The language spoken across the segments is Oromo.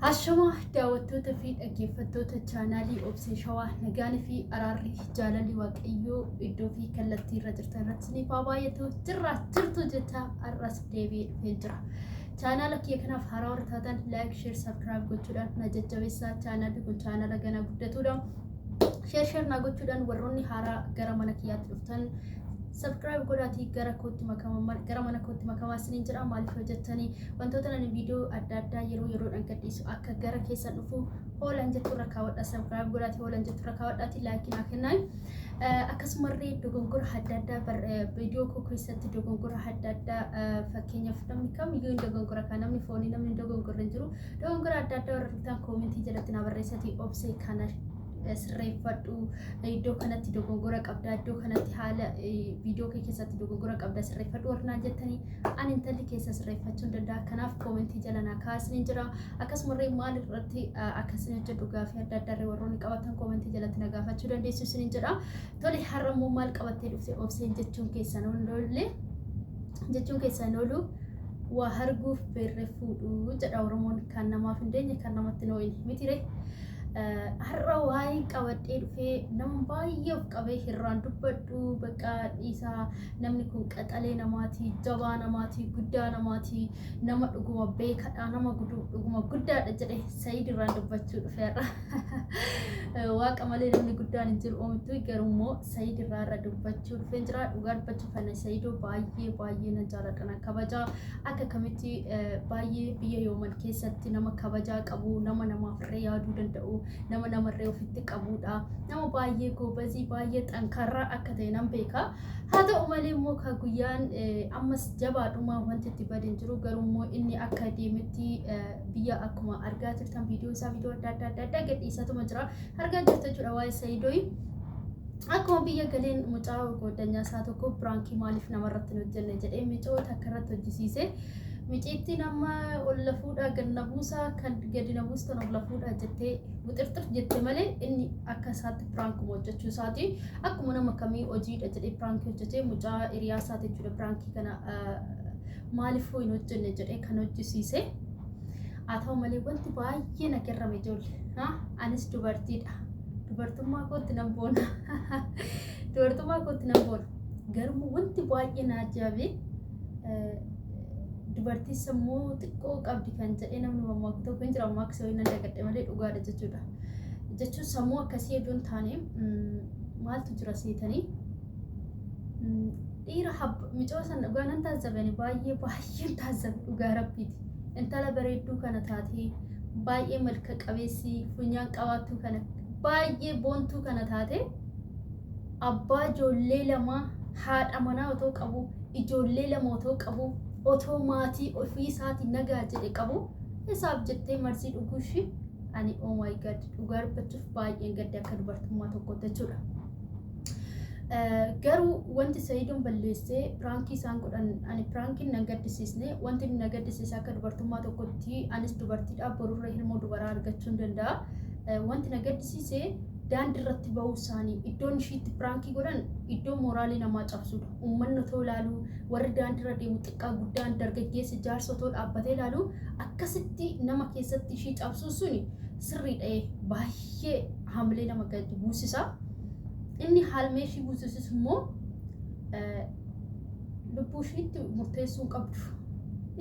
Hashama daawwattoota fi dhaggeeffattoota chaanaalii Obsee Shawaa nagaan fi araarri jaalalli waaqayyoo iddoo fi kallattii irra jirtan irratti isiniif haa baay'atu jirtu jecha arras deebi'ee dhufee jira. Chaanaala kiyya kanaaf haaraa warra taatan laayik, sheer, sabskiraayib gochuudhaan na jajjabeessaa. Chaanaalli kun chaanaala ganaa guddatudha. Sheer na gochuudhaan warroonni haaraa gara mana kiyyaatti dhuftan subscribe godhaatii gara mana kootti makamaa isiniin jedha. Maaliif hojjettanii wantoota ani viidiyoo adda addaa yeroodhaan gadhiisu akka gara keessan dhufu hoolan jettu irra kaawwadha. Subscribe godhaatii hoolan jettu irra kaawwadhaatii laayikii naa kennaa. Akkasumallee dogongora adda addaa viidiyoo koo keessatti dogongora adda addaa fakkeenyaaf namni kamiyyuu hin dogongora kan namni foonii namni hin dogongorre hin jiru. Dogongora adda addaa warra dhuftan koomentii jalatti na barreessatii obsee kana sirreeffadhu. Iddoo kanatti dogongora qabda, iddoo kanatti haala viidiyoo kee keessatti dogongora qabda sirreeffadhu warra jettanii ani intalli keessa sirreeffachuu hin danda'a. Kanaaf koomentii jala naa kaasni jira. Akkasumallee maal irratti akkasii hojjedhu gaafii adda addaa warroonni qabatan koomentii jalatti na gaafachuu dandeessu isiniin jedha. Tole har'a immoo maal qabattee dhufte obseen jechuun keessan oolu waa arguuf beerree fuudhu jedha Oromoon. Kan namaaf hin deenye kan namatti hin ooyine mitire. Har'a waa'ee qabadhee dhufee nama baay'ee of qabee hirraan dubbadhu bakka dhiisaa. Namni kun qaxalee namaati, jabaa namaati, guddaa namaati, nama dhuguma beekadha, nama dhuguma guddaadha jedhee Saayid irraan dubbachuu dhufe har'a. Waaqa malee namni guddaan hin jiru oomittuu garuu Saayid irraa dubbachuu dhufee jira. Dhugaa dubbachuu kana Saayidoo baay'ee na jaaladha, na kabajaa. Akka kamitti baay'ee biyya Yooman keessatti nama kabajaa qabu, nama namaaf irree yaaduu danda'u, nama namarree ofitti qabudha. Nama baay'ee goobazii baay'ee xankarraa akka ta'e nan beeka. Haa ta'u malee immoo ka guyyaan ammas jabaadhuma wanti itti badin jiru. Garuu immoo inni akka deemetti biyya akkuma argaa jirtan viidiyoo isaa viidiyoo adda addaa gadhiisatuma jira. Argaa jirtu jechuudha waa'ee Saayidoo. Akkuma biyya galeen mucaa goddanyaa isaa tokko biraankii maaliif namarratti hin hojjenne jedhee micoota akka irratti hojjisiise. Miciitti nama ol lafuudha ganna buusaa kan gadi na buustan ol lafuudha jettee buxirxir jette malee inni akka isaatti piraankuma hojjechuu isaati. Akkuma nama kamii hojiidha jedhee piraankii hojjetee mucaa hiriyaa isaati jechuudha. Piraankii kana maaliif hin hojjenne jedhee kan hojjisiise. Haa ta'u malee wanti baay'ee na garrame ijoollee. Anis dubartiidha. Dubartummaa kootti nan boona. Garuu wanti baay'ee na ajaa'ibe dubartii sammuu xiqqoo qabdi kan jedhee namni mammaakuu tokko hin jira. Mammaaksa wayii nan dagadhe malee dhugaadha jechuudha. Jechuun sammuu akkasii iddoo hin taane maaltu jira seetanii dhiira micoo san dhugaa nan taasifame baay'ee taasifamu dhugaa rabbiiti. Intala bareedduu kana taatee baay'ee malka qabeessi funyaan qabaattuu kana baay'ee boontuu kana taate abbaa ijoollee lama haadha manaa otoo qabu ijoollee lama otoo qabu otoo maatii ofii isaatii nagaa jedhe qabu isaaf jettee marsii dhuguushi ani oh my god dhugaa dubbachuuf baay'een gadde akka dubartummaa tokkotti jechuudha. Garuu wanti Saayidoon balleessee piraankii isaan godhan ani piraankiin nan gaddisiisne wanti na gaddisiise akka dubartummaa tokkotti anis dubartiidha borurra ilmoo dubaraa argachuu hin danda'a. Wanti na gaddisiise daandii irratti ba'uu isaanii iddoon ishiitti piraankii godhan iddoo mooraalii namaa cabsudha. Uummanni otoo ilaalu warri daandii irra deemu xiqqaa guddaan dargaggeessi jaarsa otoo dhaabbatee ilaalu akkasitti nama keessatti ishii cabsuu suni sirriidha. Baay'ee haamilee nama gadi buusisa. Inni haalmee ishii buusisus immoo lubbuu ishiitti murteessuu qabdu.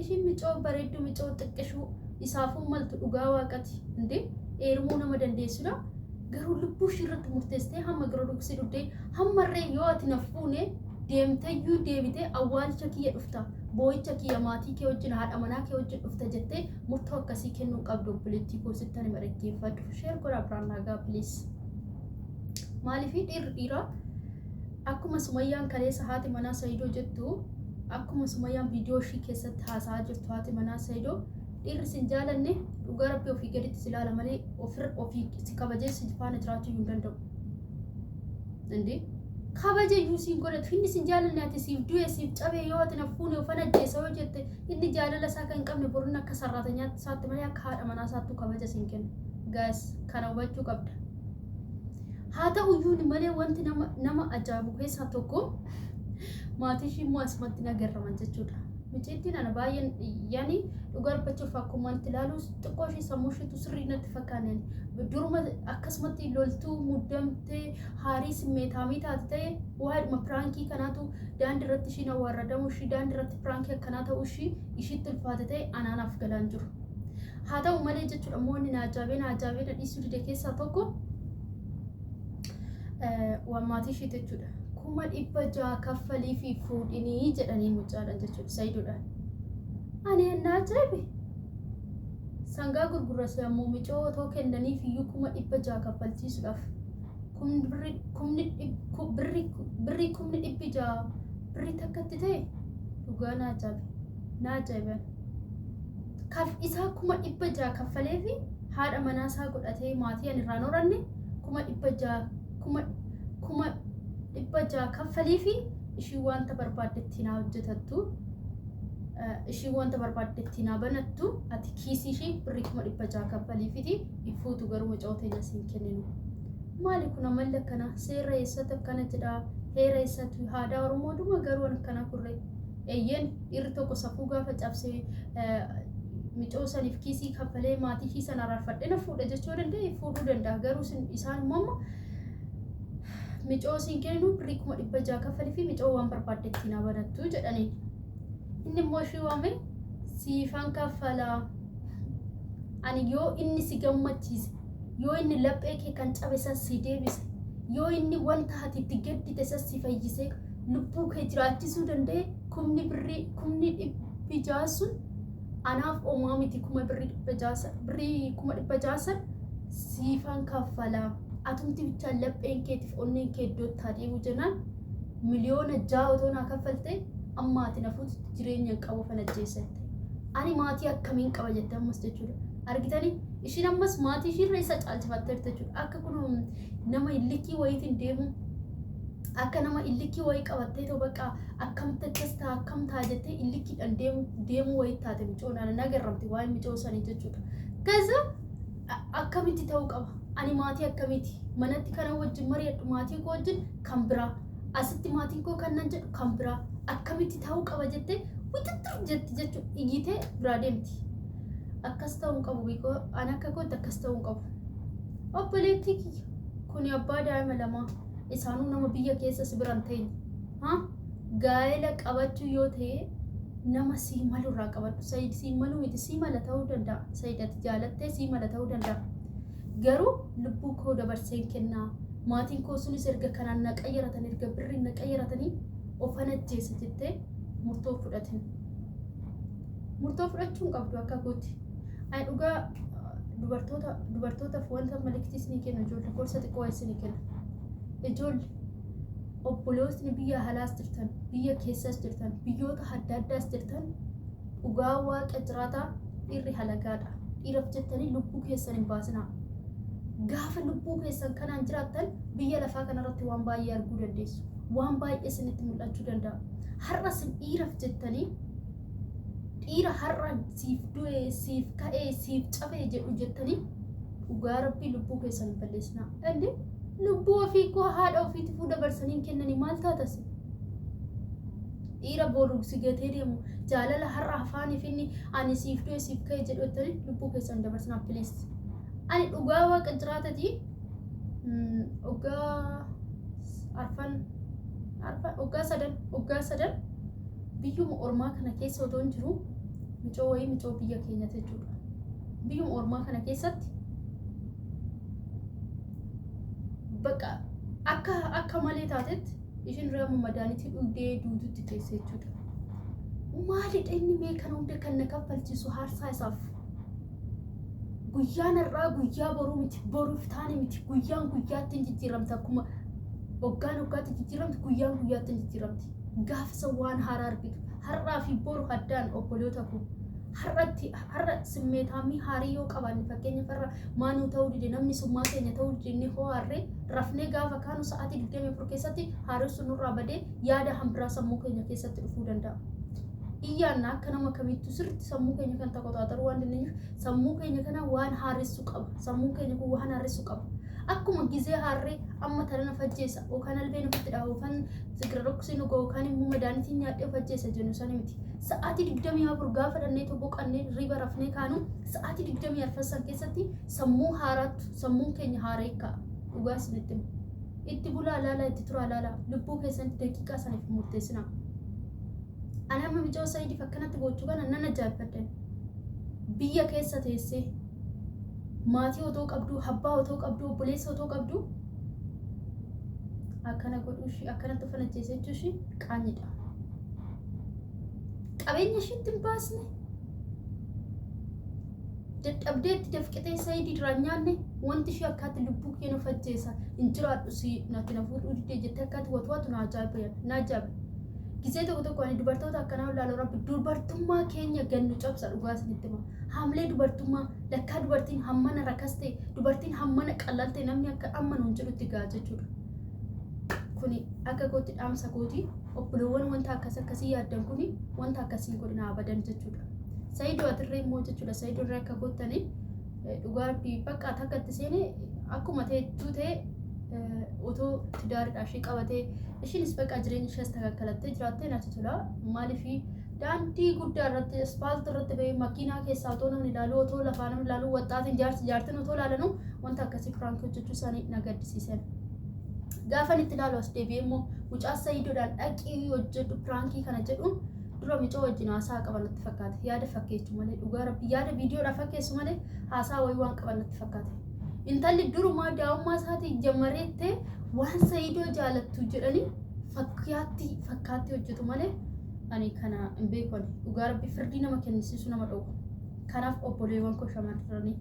Ishiin micoo bareedduu micoo xiqqishuu isaafuu maltu dhugaa waaqati indee eerumuu nama dandeessudha. Garuu lubbuu ishii irratti murteessitee hamma gara dhugsii dhuftee hammarree yoo ati na fuune deemteeyyuu deebitee awwaalcha kiyya dhufta boo'icha kiyya maatii kee wajjin haadha manaa kee wajjin dhufta jettee murtoo akkasii kennuu qabdu. Obboleettii koo sittan hima dhaggeeffadhu. Sheer godhaa biraan naagaa piliis. Maaliif dhiira akkuma Sumayyaan kaleessa haati manaa Saayidoo jettu akkuma Sumayyaan viidiyoo ishii keessatti haasa'aa jirtu haati manaa Saayidoo dhiirri sin jaalanne dhugaa rabbii ofii gaditti si ilaala malee ofii si kabajee si faana jiraachuu hin danda'u. Indee kabaja iyyuu siin godhatu inni sin jaalanne ati siif du'e siif cabee yoo ati na fuune ofan ajjeessa yoo jette inni jaalala isaa kan hin qabne boruun akka sarraatanyaatti isaatti malee akka haadha manaa isaattuu kabaja siin kenna. Gaas kana hubachuu qabda. Haa ta'u iyyuu malee wanti nama ajaa'ibu keessaa tokko maatii ishii immoo asumatti nagarraman jechuudha. Micittiin ana baay'een yaani dhugaa dubbachuuf akkuma wanti ilaalu xiqqoo ishee sammuu isheetu sirrii natti fakkaatan. Duruma akkasumatti loltuu muddamtee haarii simmeetaamii taate ta'e waa'ee piraankii kanaatu daandii irratti ishiin awwaarradamu ishii daandii irratti piraankii akkanaa ta'uu ishiitti ulfaate ta'e anaanaaf galaan jiru. Haa ta'u malee jechuudha immoo inni naajaabee dhiisuu dide keessaa tokko waan maatii ishiiti jechuudha. 600 kaffalii fi fuudhinii jedhanii mucaadhaan jechuudha Sayidoodhaan. Ani ennaa ajaa'ibe sangaa gurgurras yommuu micoo otoo kennaniif iyyuu 600 kaffalchiisuudhaaf birrii 600 birrii takkatti ta'e dhugaa na ajaa'iban. Isaa 600 kaffalee fi haadha manaa isaa godhatee maatii ani irraan horanne 600 kaffalii fi ishii wanta barbaaddetti naa hojjetattu ishii wanta barbaaddetti naa banattu ati kiisii ishii birrii 600 kaffalii fi ifuutu garuu mucoo teenya siin kenninu. Maali kun amalli akkana seera eessatti akkana jedha heera eessatti aadaa Oromoo dhuma garuu akkana kurre eeyyeen dhiirri tokko safuu gaafa cabsee micoo saniif kiisii kaffalee maatii ishii sana raarfadhina fuudha jechuu danda'e fuudhuu danda'a garuu isaan immoo micoo siin kennu birrii 600 kaffalii fi micoo waan barbaaddetti naa banattu jedhanii. Inni immoo ishii waame siifan kaffalaa ani yoo inni si gammachiise yoo inni laphee kee kan cabe san si deebise yoo inni wanta ati itti gaddite san si fayyise lubbuu kee jiraachisuu danda'e 600 sun anaaf oomaa miti 600 siifan kaffalaa. Atumti bichaan lapheen keetiif onneen kee iddootti adeemu jennaan miliyoona 6 otoo naa kaffalte amma ati nafuutti jireenya qabu fan ajjeessatte. Ani maatii akkamiin qaba jette ammas jechuudha. Argitanii ishiin ammas maatii ishiirra isa caalchifattee jechuudha. Akka kun nama illikii wayiitiin deemu akka nama illikii wayii qabattee ta'u bakka akkamitti akkas ta'a akkam ta'a jettee illikiidhaan deemu wayii taate micoodhaan nagarramti waa'ee micoo sanii jechuudha. Gaza akkamitti ta'uu qaba. Ani maatii akkamitti manatti kana wajjin mari'adhu maatii koo wajjin kan biraa asitti maatiin koo kan nan jedhu kan biraa akkamitti ta'uu qaba jettee wixixxir jetti jechuudha iyyitee biraa deemti. Akkas ta'uu qabu biikoo ani akka kootti akkas ta'uu qabu. Obboleettii kiyya kuni abbaa daa'ima lamaa isaanuu nama biyya keessa si biran ta'in gaa'ela qabachuu yoo ta'e nama sii malu irraa qabadhu. Sayid sii malu miti sii mala ta'uu danda'a. Sayidatti jaalattee sii mala ta'uu danda'a. Garuu lubbuu koo dabarseen kennaa maatiin koo sunis erga kanaan na qayyaratan erga birriin na qayyaratanii ofan ajjeessa jettee murtoo fudhachuun qabdu akka gootti. Ani dhugaa dubartootaaf wanta maliktiis ni kenna ijoollee gorsa xiqqoo wayis ni kenna. Ijoollee obbolootni biyya alaas jirtan biyya keessas jirtan biyyoota adda addaas jirtan dhugaa waaqa jiraataa dhiirri halagaadha. Dhiiraaf jettanii lubbuu keessan hin baasinaa. Gaafa lubbuu keessan kanaan jiraattan biyya lafaa kanarratti waan baay'ee arguu dandeessu. Waan baay'ee isinitti mul'achuu danda'a. Har'a isin dhiiraaf jettanii dhiira har'a siif du'ee siif ka'ee siif cabee jedhu jettanii dhugaa rabbii lubbuu keessan hin balleessinaa. Andi lubbuu ofii koo haadha ofiitti fuudha dabarsanii kennanii maal taatas? Dhiira boru si gatee deemu jaalala har'a afaaniif inni ani siif du'ee siif ka'ee jedhu jettanii lubbuu keessan dabarsinaa please. Ani dhugaa waaqa jiraatati waggaa sadan biyyuma ormaa kana keessa otoo hin jiru micoo biyya keenyatti jechuudha. Biyyuma ormaa kana keessatti bakka akka malee taatetti ishiin reemu madaanitii dhugdee duututti teesse jechuudha. Maalidha inni mee kana hunda kan na kaffalchiisu haarsaa isaaf? Guyyaan irraa guyyaa boruu miti boruuf taane miti guyyaan guyyaatti hin jijjiiramti akkuma waggaatti jijjiiramti guyyaan guyyaatti hin jijjiiramti. Gaafsa waan haaraa argitu har'aa fi boru addaan obboloota kun har'a simmeetaamii haarii yoo qabaanne fakkeenyaaf har'a maanuu ta'uu dide namni summaa keenya ta'uu dide inni hoo harree rafnee gaafa kaanu sa'aatii 24 keessatti haaressu nurraa badee yaada hambiraa sammuu keenya keessatti dhufuu danda'a. Iyyaanna akka nama kamittu sirriitti sammuu keenya kan taphataatu waan dandeenyuuf sammuu keenya kana waan haaressu qaba. Sammuu keenya kun waan haaressu qaba. akkuma gizee harree amma tana fajjeessa yookaan albee nutti dhahu kan sigarroksi nu yookaan immoo madaanitiin nyaadhee fajjeessa jennu sani miti sa'aatii 24 gaafa dhannee tokko qannee riba rafnee kaanu sa'aatii 24 keessatti sammuu haaraatu sammuun keenya haaree ka'a dhugaa isinitti itti bulaa laala itti turaa laala lubbuu keessatti daqiiqaa saniif murteessina ana amma mijoo Saayidii fakkanatti gochuu kana nan ajaa'ibadhe biyya keessa teessee maatii otoo qabdu abbaa otoo qabdu obboleessa otoo qabdu akkana godhuushi akkanatti uffanna jechuushi qaanidha qabeenya ishiitti hin baasne dadhabdeetti dafqitee Saayidii irraa nyaanne wanti ishee akkaatti lubbuu keenya fajjeessa hin jiraadhu si natti na fuudhuu diddee jettee akkaatti watwaatu na ajaa'iba gisee tokko ani dubartoota akkanaa ilaaluu rabbi dubartummaa keenya gannu cabsa dhugaa isinitti hima haamlee dubartummaa lakkaa dubartiin hammana rakaste dubartiin hammana qal'alte namni akka ammanu hin jedhutti gaa jechuudha kuni akka gootti dhaamsa gooti obboloowwan wanta akkasii yaaddan kuni wanta akkasii godhina abadan jechuudha Saayidoo atirree immoo jechuudha Saayidoo irraa akka goottanii dhugaa rabbi bakka takkatti seenee akkuma ta'ettuu ta'e otoo tidaariidhaa ishee qabatee ishiinis bakka jireenya ishees takakkalattee jiraattee natti tola maaliifi daandii guddaa irratti asfaaltii irratti bahee makiinaa keessaa otoo namni ilaalu otoo lafaa namni ilaalu waxxaatiin jaartiin otoo ilaalanu wanta akkasii firaankii hojjechuu isaanii na gaddisiisan gaafa itti ilaalu as deebi'ee immoo mucaa Saayidoodhaan dhaqii hojjedhu firaankii kana jedhuun dura micoo wajjin haasaa qaban natti fakkaate yaada fakkeessu malee dhugaa rabbi yaada viidiyoodhaa fakkeessu malee haasaa wayii waan qaban natti fakkaate intalli durumaa daa'ummaa isaatii jammareettee waan Saayidoo jaalattu jedhanii fakkaatti hojjetu malee ani kana hin beekne dhugaa rabbi firdii nama kennisiisu nama dhowwu kanaaf obboleewwan koo shamarranii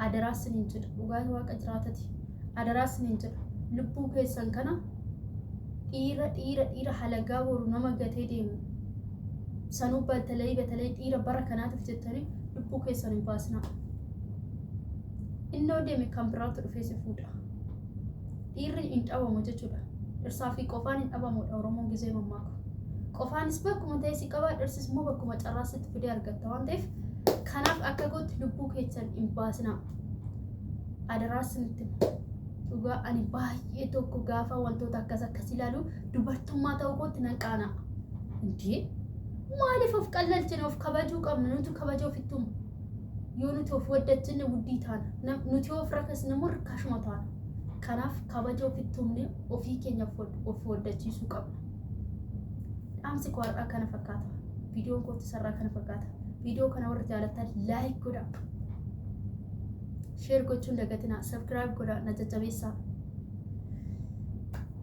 adaraas hin jedha dhugaa waaqa jiraatati adaraas hin jedha lubbuu keessan kana dhiira halagaa boru nama gatee deemu sanuu batalee dhiira bara kanaatiif jettanii lubbuu keessan hin baasnaa innoo deeme kan biraatu dhufee si fuudha dhiirri hin dhabamu jechuudha dhirsaa fi qofaan hin dhabamudha Oromoon gizee mammaako qofaanis bakkuma ta'e si qabaa dhirsis immoo bakkuma carraasitti fidee argatta waan ta'eef kanaaf akka gootti lubbuu keessan hin baasnaa adaraas nitti dhugaa ani baay'ee tokko gaafa wantoota akkas ilaalu dubartummaa ta'uu kootti nan qaana indee maaliif of qallalchine of kabajuu qabna nuti kabaja ofittuuma yoo nuti of waddachinne wuddii taana nuti of rakkasne immoo hirkashuma taana kanaaf kabaja ofittuumne ofii keenya of waddachiisuu qabna dhaamsi koo har'aa kana fakkaata viidiyoon kootti sarraa kana fakkaata viidiyoo kana warra jaalattan laayik godhaa sheer gochuun dagatinaa sabskiraayib godhaa na jajjabeessaa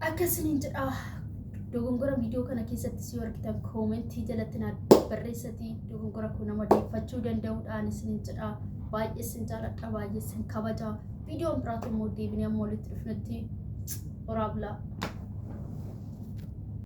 akkasiniin jedhaa dogongora viidiyoo kana keessatti si argitan koomentii jalatti na barreessatii dogongora kun nama deeffachuu danda'uudhaan isiniin jedhaa baay'ee isin jaaladha baay'ee isin kabajaa viidiyoon biraatu immoo deebinee amma walitti dhufnutti waraabla